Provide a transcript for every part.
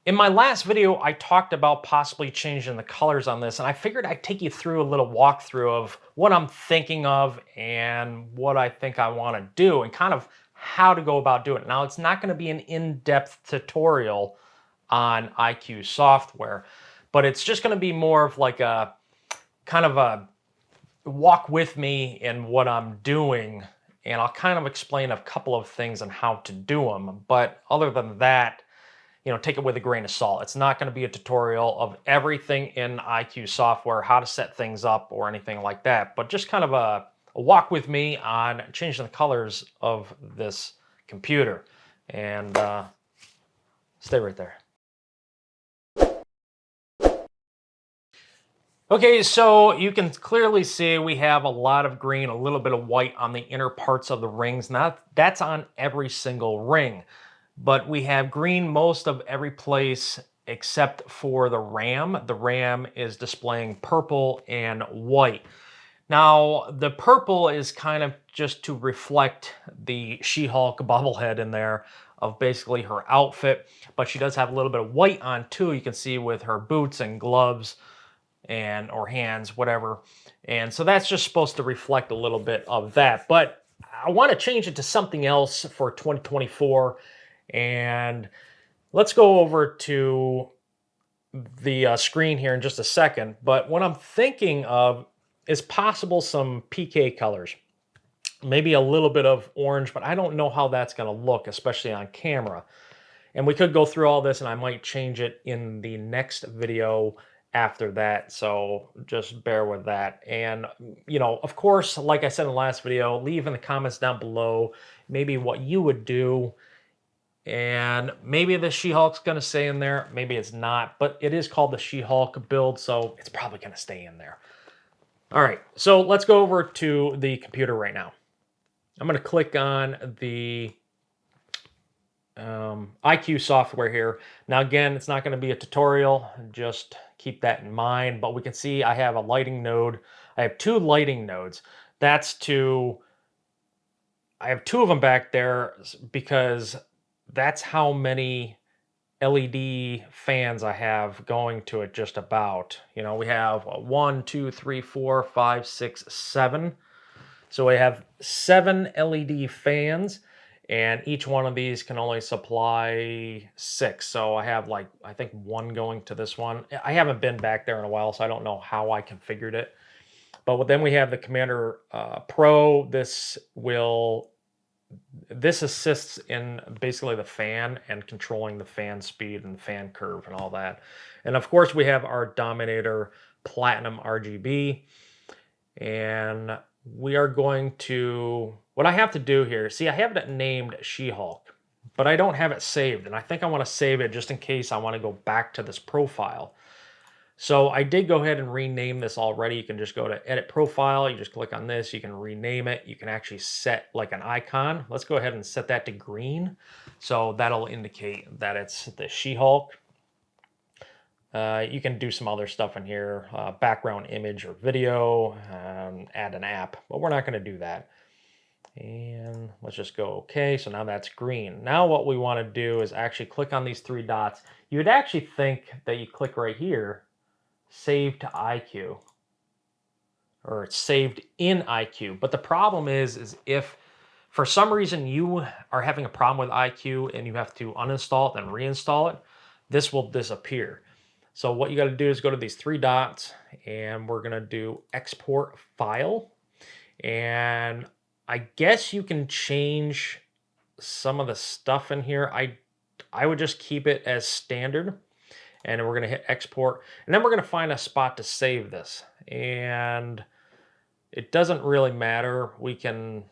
In my last video, I talked about possibly changing the colors on this, and I figured I'd take you through a little walkthrough of what I'm thinking of and what I think I want to do and kind of how to go about doing it. Now, it's not going to be an in-depth tutorial on iCue software, but it's just going to be more of like a kind of a walk with me in what I'm doing, and I'll kind of explain a couple of things on how to do them. But other than that, take it with a grain of salt. It's not going to be a tutorial of everything in iCue software, how to set things up or anything like that, but just kind of a walk with me on changing the colors of this computer. And stay right there. Okay, so you can clearly see we have a lot of green, a little bit of white on the inner parts of the rings. Now, that's on every single ring. But we have green most of every place except for the RAM. The RAM is displaying purple and white. Now, the purple is kind of just to reflect the She-Hulk bobblehead in there of basically her outfit, but she does have a little bit of white on too. You can see with her boots and gloves and or hands, whatever. And so that's just supposed to reflect a little bit of that. But I want to change it to something else for 2024. And let's go over to the screen here in just a second. But what I'm thinking of is possible some PK colors. Maybe a little bit of orange, but I don't know how that's going to look, especially on camera. And we could go through all this, and I might change it in the next video after that, so just bear with that. And of course, like I said in the last video, leave in the comments down below maybe what you would do. And maybe the She-Hulk's going to stay in there, maybe it's not, but it is called the She-Hulk build, so it's probably going to stay in there. All right, so let's go over to the computer right now. I'm going to click on the iCue software here. Now again, it's not going to be a tutorial, just keep that in mind, but we can see I have a lighting node. I have two lighting nodes. I have two of them back there because that's how many LED fans I have going to it just about. We have 1, 2, 3, 4, 5, 6, 7. So we have 7 LED fans, and each one of these can only supply 6. So I have I think 1 going to this one. I haven't been back there in a while, so I don't know how I configured it. But then we have the Commander Pro. This assists in basically the fan and controlling the fan speed and the fan curve and all that. And of course we have our Dominator Platinum RGB. And we are going to, what I have to do here, see I have it named She-Hulk, but I don't have it saved. And I think I want to save it just in case I want to go back to this profile. So I did go ahead and rename this already. You can just go to edit profile. You just click on this. You can rename it. You can actually set like an icon. Let's go ahead and set that to green. So that'll indicate that it's the She-Hulk. You can do some other stuff in here, background image or video, add an app, but we're not going to do that. And let's just go okay. So now that's green. Now what we want to do is actually click on these 3 dots. You would actually think that you click right here, save to iCue, or it's saved in iCue. But the problem is if for some reason you are having a problem with iCue and you have to uninstall it and reinstall it, this will disappear. So what you got to do is go to these 3 dots, and we're going to do export file. And I guess you can change some of the stuff in here. I would just keep it as standard, and we're going to hit export, and then we're going to find a spot to save this. And it doesn't really matter. We can,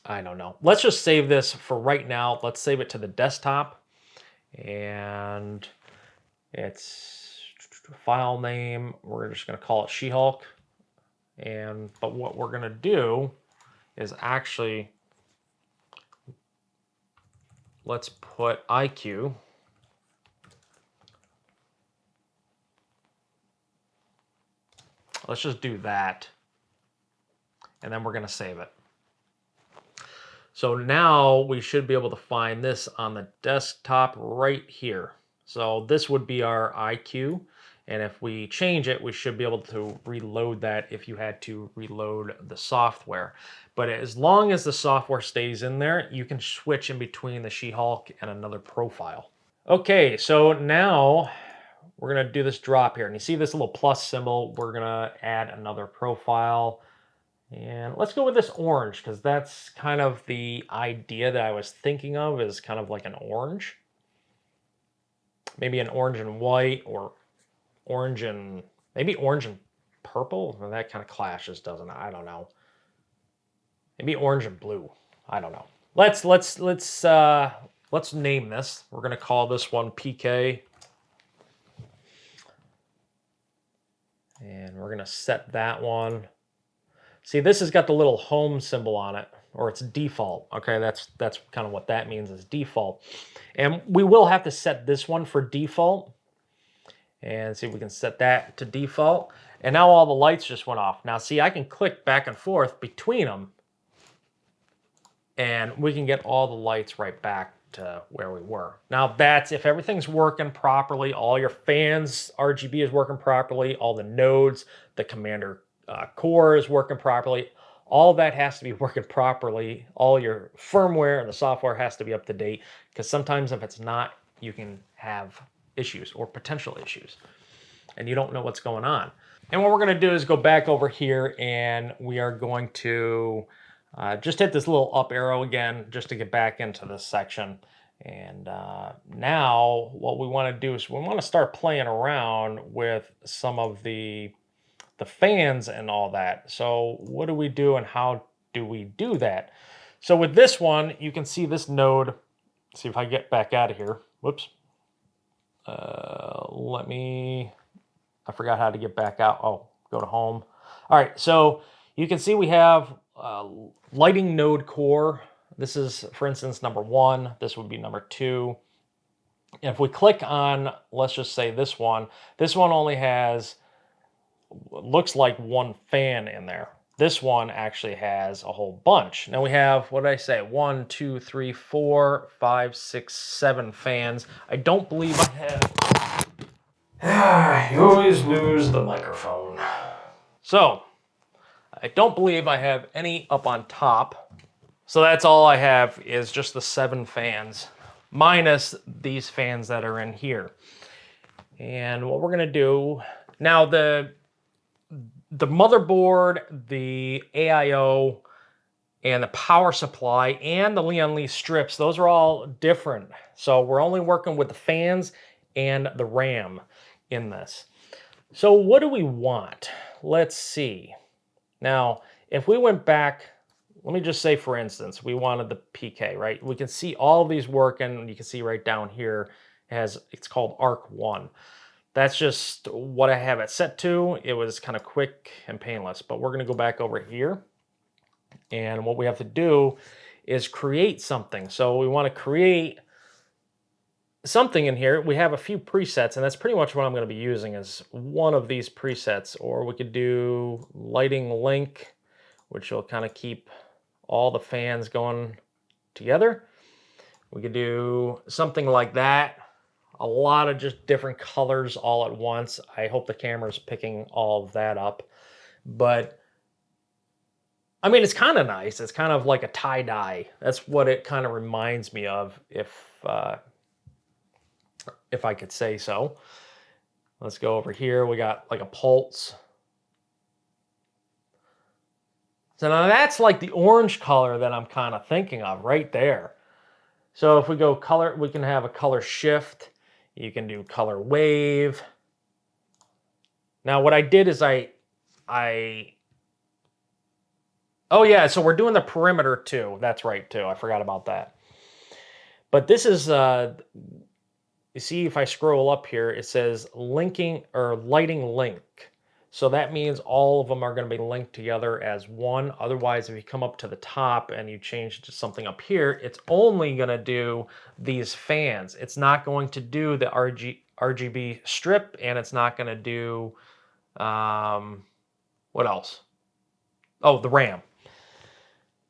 I don't know. Let's just save this for right now. Let's save it to the desktop, and it's file name. We're just going to call it She-Hulk. But what we're going to do is actually, let's put iCue. Let's just do that. And then we're going to save it. So now we should be able to find this on the desktop right here. So this would be our iCue. And if we change it, we should be able to reload that if you had to reload the software. But as long as the software stays in there, you can switch in between the She-Hulk and another profile. Okay, so now we're gonna do this drop here. And you see this little plus symbol, we're gonna add another profile. And let's go with this orange, because that's kind of the idea that I was thinking of, is kind of like an orange. Maybe an orange and white, or orange and maybe orange and purple. Well, that kind of clashes, doesn't it? I don't know. Maybe orange and blue. I don't know. Let's name this. We're gonna call this one PK. And we're gonna set that one. See, this has got the little home symbol on it, or it's default. Okay, that's kind of what that means, is default. And we will have to set this one for default. And see if we can set that to default. And now all the lights just went off. Now see, I can click back and forth between them, and we can get all the lights right back to where we were. Now that's if everything's working properly, all your fans, RGB is working properly, all the nodes, the commander core is working properly. All that has to be working properly. All your firmware and the software has to be up to date, because sometimes if it's not, you can have issues or potential issues, and you don't know what's going on. And what we're going to do is go back over here, and we are going to just hit this little up arrow again, just to get back into this section. And now what we want to do is we want to start playing around with some of the fans and all that. So what do we do, and how do we do that? So with this one, you can see this node. See if I get back out of here. Whoops. I forgot how to get back out. Oh, go to home. All right, so you can see we have lighting node core. This is, for instance, number 1. This would be number 2. And if we click on, let's just say this one only has, looks like one fan in there. This one actually has a whole bunch. Now we have, what did I say? 1, 2, 3, 4, 5, 6, 7 fans. I don't believe I have. You always lose the microphone. So, I don't believe I have any up on top. So that's all I have, is just the 7 fans, minus these fans that are in here. And what we're gonna do, now the motherboard, the AIO, and the power supply, and the Leon Lee strips, those are all different. So we're only working with the fans and the RAM in this. So what do we want? Let's see. Now, if we went back, let me just say, for instance, we wanted the PK, right? We can see all of these working. You can see right down here, it's called ARC1. That's just what I have it set to. It was kind of quick and painless, but we're gonna go back over here. And what we have to do is create something. So we wanna create something in here. We have a few presets, and that's pretty much what I'm gonna be using, is one of these presets. Or we could do lighting link, which will kind of keep all the fans going together. We could do something like that. A lot of just different colors all at once. I hope the camera's picking all of that up. But, I mean, it's kind of nice. It's kind of like a tie-dye. That's what it kind of reminds me of, if I could say so. Let's go over here. We got like a pulse. So now that's like the orange color that I'm kind of thinking of right there. So if we go color, we can have a color shift. You can do color wave. Now what I did is oh yeah, so we're doing the perimeter too. That's right too. I forgot about that. But this is, you see if I scroll up here, it says linking or lighting link. So that means all of them are going to be linked together as one. Otherwise, if you come up to the top and you change to something up here, it's only going to do these fans. It's not going to do the RGB strip, and it's not going to do, what else? Oh, the RAM.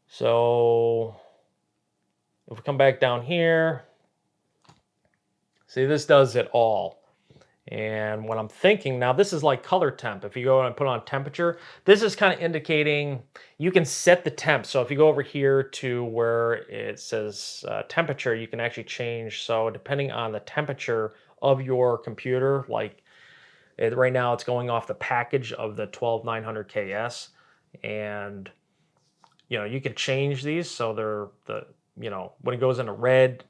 So If we come back down here, see, this does it all. And what I'm thinking now, this is like color temp. If you go and put on temperature, this is kind of indicating you can set the temp. So if you go over here to where it says temperature, you can actually change. So depending on the temperature of your computer, like right now it's going off the package of the 12900KS, and you can change these so they're when it goes into red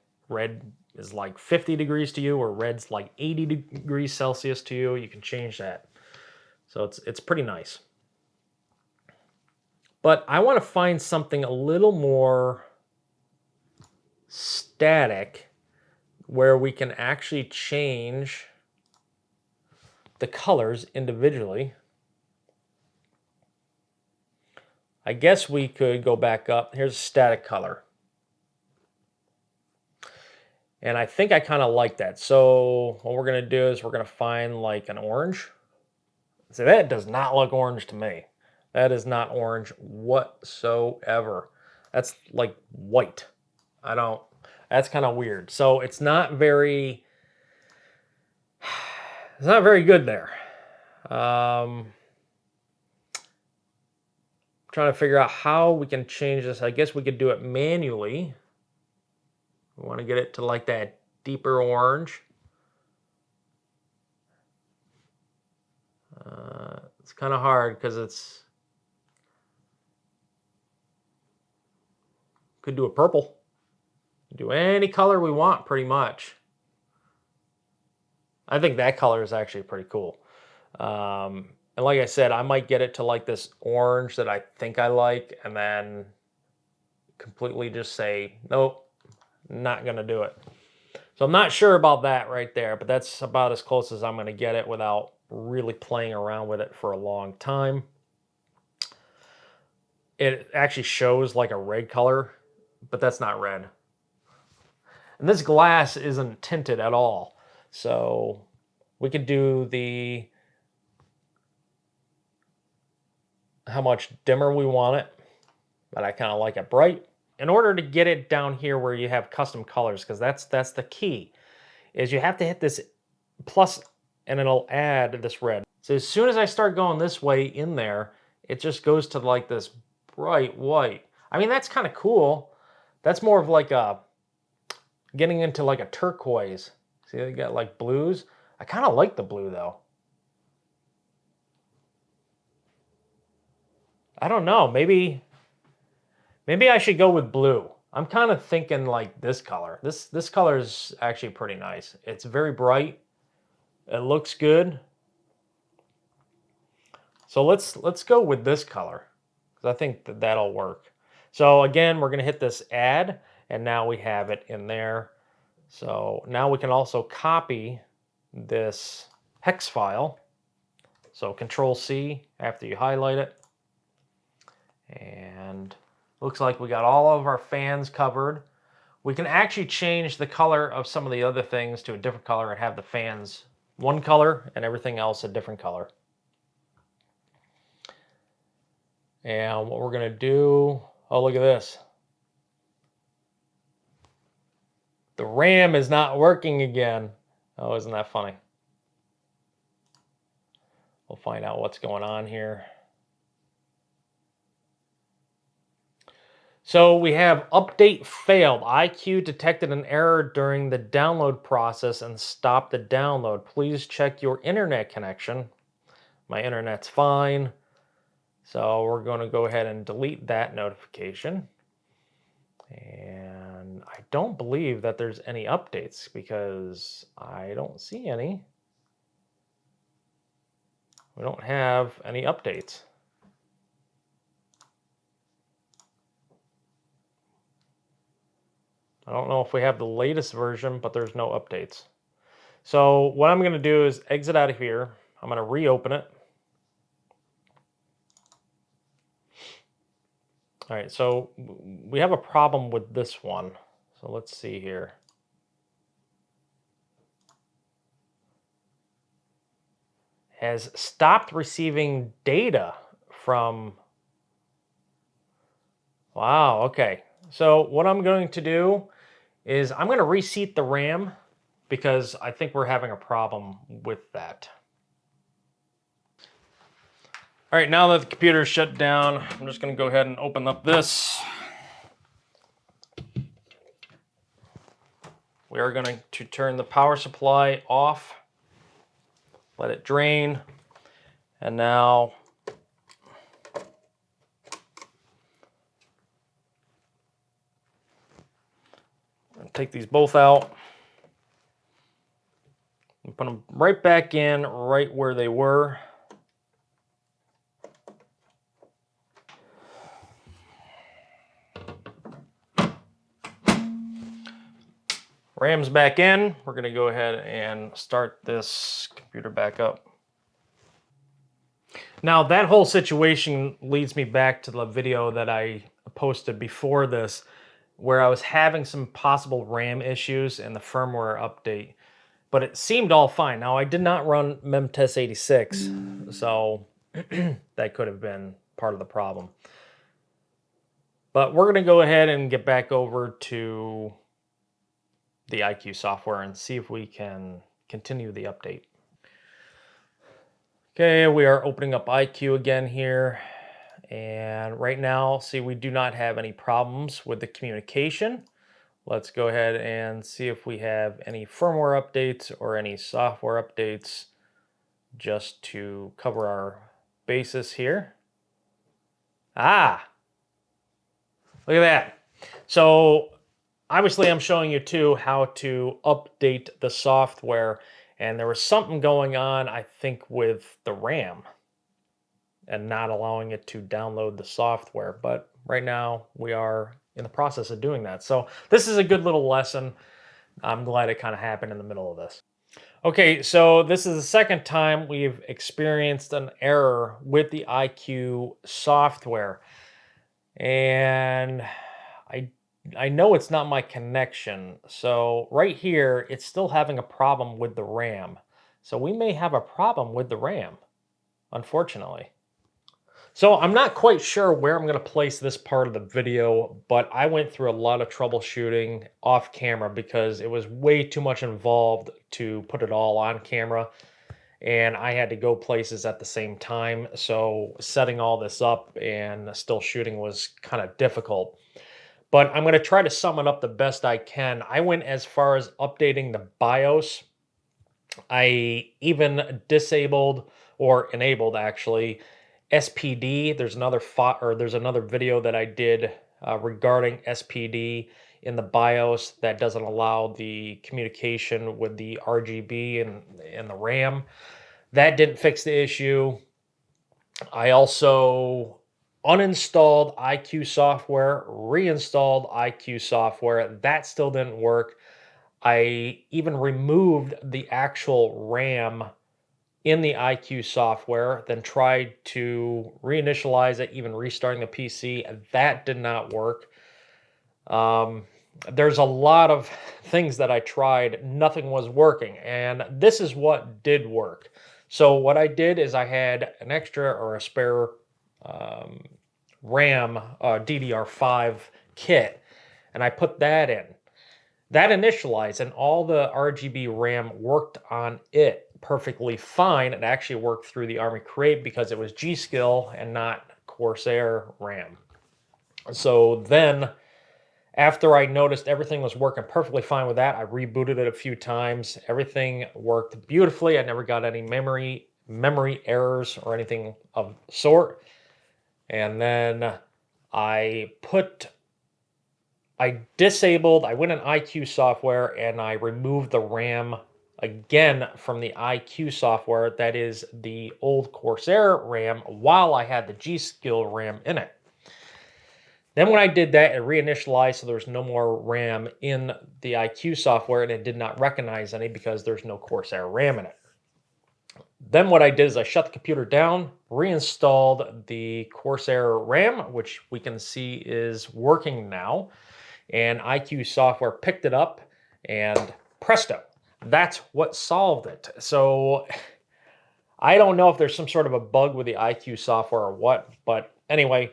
is like 50 degrees to you, or red's like 80 degrees Celsius to you. You can change that. So it's pretty nice. But I want to find something a little more static where we can actually change the colors individually. I guess we could go back up. Here's a static color. And I think I kind of like that. So what we're going to do is we're going to find like an orange. So that does not look orange to me. That is not orange whatsoever. That's like white. That's kind of weird. So it's not very good there. Trying to figure out how we can change this. I guess we could do it manually. We want to get it to like that deeper orange. It's kind of hard because could do a purple. Do any color we want pretty much. I think that color is actually pretty cool. And like I said, I might get it to like this orange that I think I like, and then completely just say, nope, not going to do it. So I'm not sure about that right there, but that's about as close as I'm going to get it without really playing around with it for a long time. It actually shows like a red color, but that's not red. And this glass isn't tinted at all. So we could do how much dimmer we want it, but I kind of like it bright. In order to get it down here where you have custom colors, because that's the key, is you have to hit this plus and it'll add this red. So as soon as I start going this way in there, it just goes to like this bright white. I mean, that's kind of cool. That's more of like getting into like a turquoise. See, they got like blues. I kind of like the blue though. I don't know, maybe I should go with blue. I'm kind of thinking like this color. This color is actually pretty nice. It's very bright. It looks good. So let's go with this color, because I think that'll work. So again, we're going to hit this add, and now we have it in there. So now we can also copy this hex file. So Control C after you highlight it. And looks like we got all of our fans covered. We can actually change the color of some of the other things to a different color and have the fans one color and everything else a different color. And what we're going to do, oh, look at this. The RAM is not working again. Oh, isn't that funny? We'll find out what's going on here. So we have update failed. iCue detected an error during the download process and stopped the download. Please check your internet connection. My internet's fine. So we're going to go ahead and delete that notification. And I don't believe that there's any updates because I don't see any. We don't have any updates. I don't know if we have the latest version, but there's no updates. So what I'm going to do is exit out of here. I'm going to reopen it. All right, so we have a problem with this one. So let's see here. Has stopped receiving data from... Wow, okay. So what I'm going to do is I'm going to reseat the RAM because I think we're having a problem with that. All right, now that the computer is shut down, I'm just going to go ahead and open up this. We are going to turn the power supply off, let it drain, and now take these both out and put them right back in, right where they were. RAM's back in. We're going to go ahead and start this computer back up. Now that whole situation leads me back to the video that I posted before this, where I was having some possible RAM issues in the firmware update, but it seemed all fine. Now I did not run memtest 86, so that could have been part of the problem. But we're going to go ahead and get back over to the iCue software and see if we can continue the update. Okay, we are opening up iCue again here. And right now, see, we do not have any problems with the communication. Let's go ahead and see if we have any firmware updates or any software updates just to cover our bases here. Ah, look at that. So obviously I'm showing you too how to update the software, and there was something going on, I think, with the RAM and not allowing it to download the software. But right now we are in the process of doing that. So this is a good little lesson. I'm glad it kind of happened in the middle of this. Okay, so this is the second time we've experienced an error with the iCue software. And I know it's not my connection. So right here, it's still having a problem with the RAM. So we may have a problem with the RAM, unfortunately. So I'm not quite sure where I'm going to place this part of the video, but I went through a lot of troubleshooting off camera because it was way too much involved to put it all on camera. And I had to go places at the same time. So setting all this up and still shooting was kind of difficult. But I'm going to try to sum it up the best I can. I went as far as updating the BIOS. I even disabled or enabled actually SPD. There's another video that I did regarding SPD in the BIOS that doesn't allow the communication with the RGB and the RAM. That didn't fix the issue. I also uninstalled iCue software, reinstalled iCue software. That still didn't work. I even removed the actual RAM in the iCue software, then tried to reinitialize it, even restarting the PC. That did not work. There's a lot of things that I tried. Nothing was working. And this is what did work. So what I did is I had an extra or a spare RAM DDR5 kit, and I put that in. That initialized, and all the RGB RAM worked on it perfectly fine. It actually worked through the Army Crate because it was G.Skill and not Corsair RAM. So then, after I noticed everything was working perfectly fine with that, I rebooted it a few times. Everything worked beautifully. I never got any memory errors or anything of sort. And then I went in iCue software and I removed the RAM again from the iCue software. That is the old Corsair RAM while I had the G.Skill RAM in it. Then when I did that, it reinitialized, so there was no more RAM in the iCue software, and it did not recognize any because there's no Corsair RAM in it. Then what I did is I shut the computer down, reinstalled the Corsair RAM, which we can see is working now, and iCue software picked it up, and presto, that's what solved it. So I don't know if there's some sort of a bug with the iCue software or what, but anyway,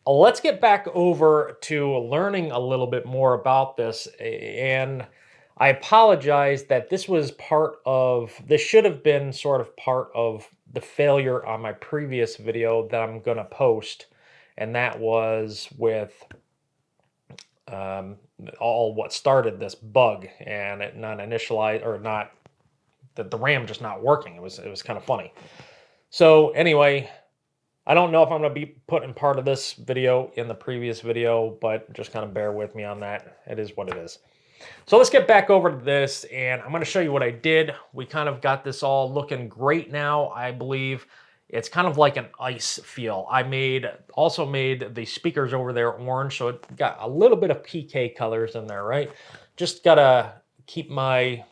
a let's get back over to learning a little bit more about this. And I apologize that this should have been sort of part of the failure on my previous video that I'm going to post. And that was with all what started this bug and it not initialized, or not, the RAM just not working. It was kind of funny. So anyway, I don't know if I'm going to be putting part of this video in the previous video, but just kind of bear with me on that. It is what it is. So let's get back over to this, and I'm going to show you what I did. We kind of got this all looking great now, I believe. It's kind of like an ice feel. I also made the speakers over there orange, so it got a little bit of PK colors in there, right? Just got to keep my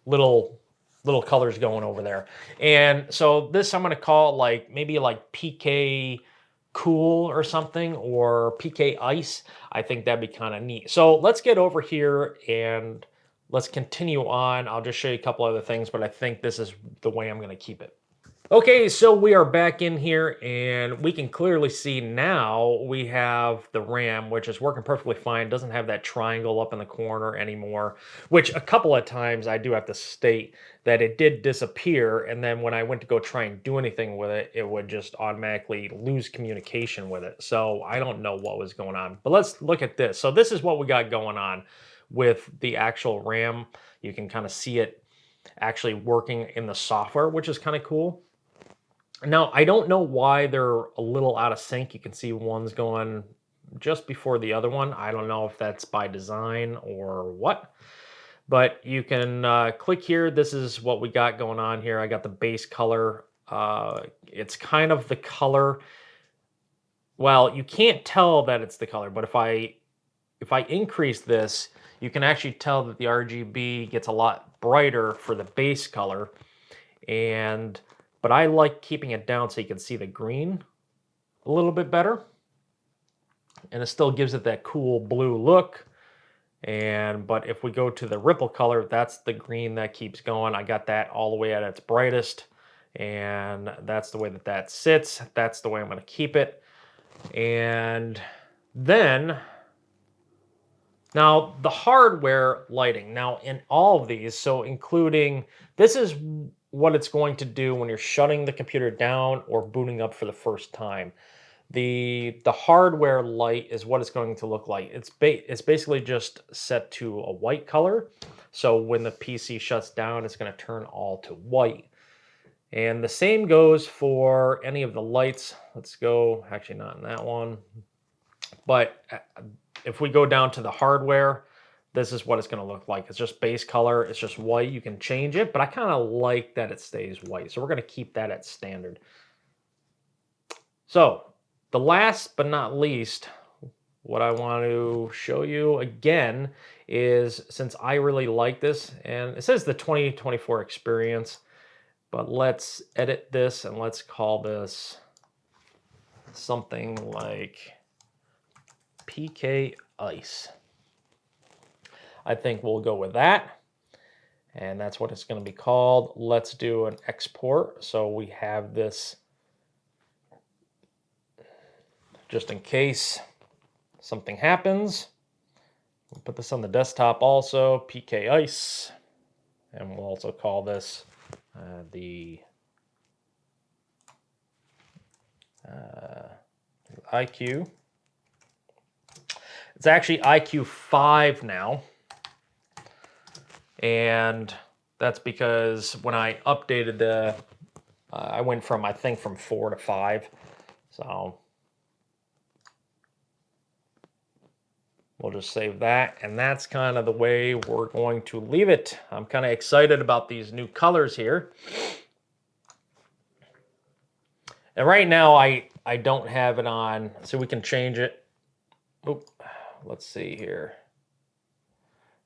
little colors going over there. And so this I'm going to call maybe like PK cool or something, or PK ice. I think that'd be kind of neat. So let's get over here and let's continue on. I'll just show you a couple other things, but I think this is the way I'm going to keep it. Okay, so we are back in here and we can clearly see now we have the RAM, which is working perfectly fine. Doesn't have that triangle up in the corner anymore, which a couple of times I do have to state that it did disappear. And then when I went to go try and do anything with it, it would just automatically lose communication with it. So I don't know what was going on, but let's look at this. So this is what we got going on with the actual RAM. You can kind of see it actually working in the software, which is kind of cool. Now, I don't know why they're a little out of sync. You can see one's going just before the other one. I don't know if that's by design or what, but you can click here. This is what we got going on here. I got the base color. It's kind of the color. Well, you can't tell that it's the color, but if I increase this, you can actually tell that the RGB gets a lot brighter for the base color. But I like keeping it down so you can see the green a little bit better. And it still gives it that cool blue look. But if we go to the ripple color, that's the green that keeps going. I got that all the way at its brightest. And that's the way that sits. That's the way I'm going to keep it. And then, now the hardware lighting. Now in all of these, so including, this is what it's going to do when you're shutting the computer down or booting up for the first time. The hardware light is what it's going to look like. It's basically just set to a white color. So when the PC shuts down, it's going to turn all to white. And the same goes for any of the lights. Let's go, actually not in that one. But if we go down to the hardware, this is what it's going to look like. It's just base color. It's just white. You can change it, but I kind of like that it stays white. So we're going to keep that at standard. So the last but not least, what I want to show you again is, since I really like this, and it says the 2024 experience, but let's edit this and let's call this something like PK Ice. I think we'll go with that. And that's what it's going to be called. Let's do an export. So we have this just in case something happens. We'll put this on the desktop also, PK Ice. And we'll also call this the iCue. It's actually iCue 5 now. And that's because when I updated I went from, I think, from 4 to 5. So we'll just save that. And that's kind of the way we're going to leave it. I'm kind of excited about these new colors here. And right now, I don't have it on, so we can change it. Oop, let's see here.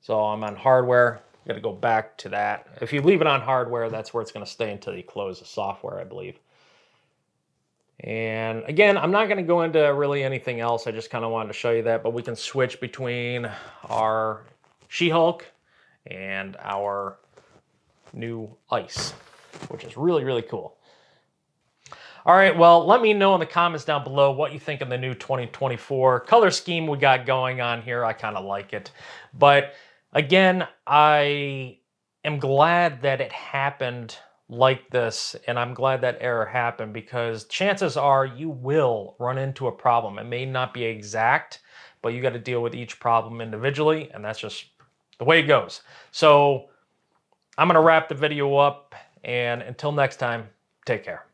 So I'm on hardware. Got to go back to that. If you leave it on hardware, that's where it's going to stay until you close the software, I believe. And again, I'm not going to go into really anything else. I just kind of wanted to show you that, but we can switch between our She-Hulk and our new Ice, which is really, really cool. All right, well, let me know in the comments down below what you think of the new 2024 color scheme we got going on here. I kind of like it. But again, I am glad that it happened like this, and I'm glad that error happened because chances are you will run into a problem. It may not be exact, but you got to deal with each problem individually, and that's just the way it goes. So I'm going to wrap the video up, and until next time, take care.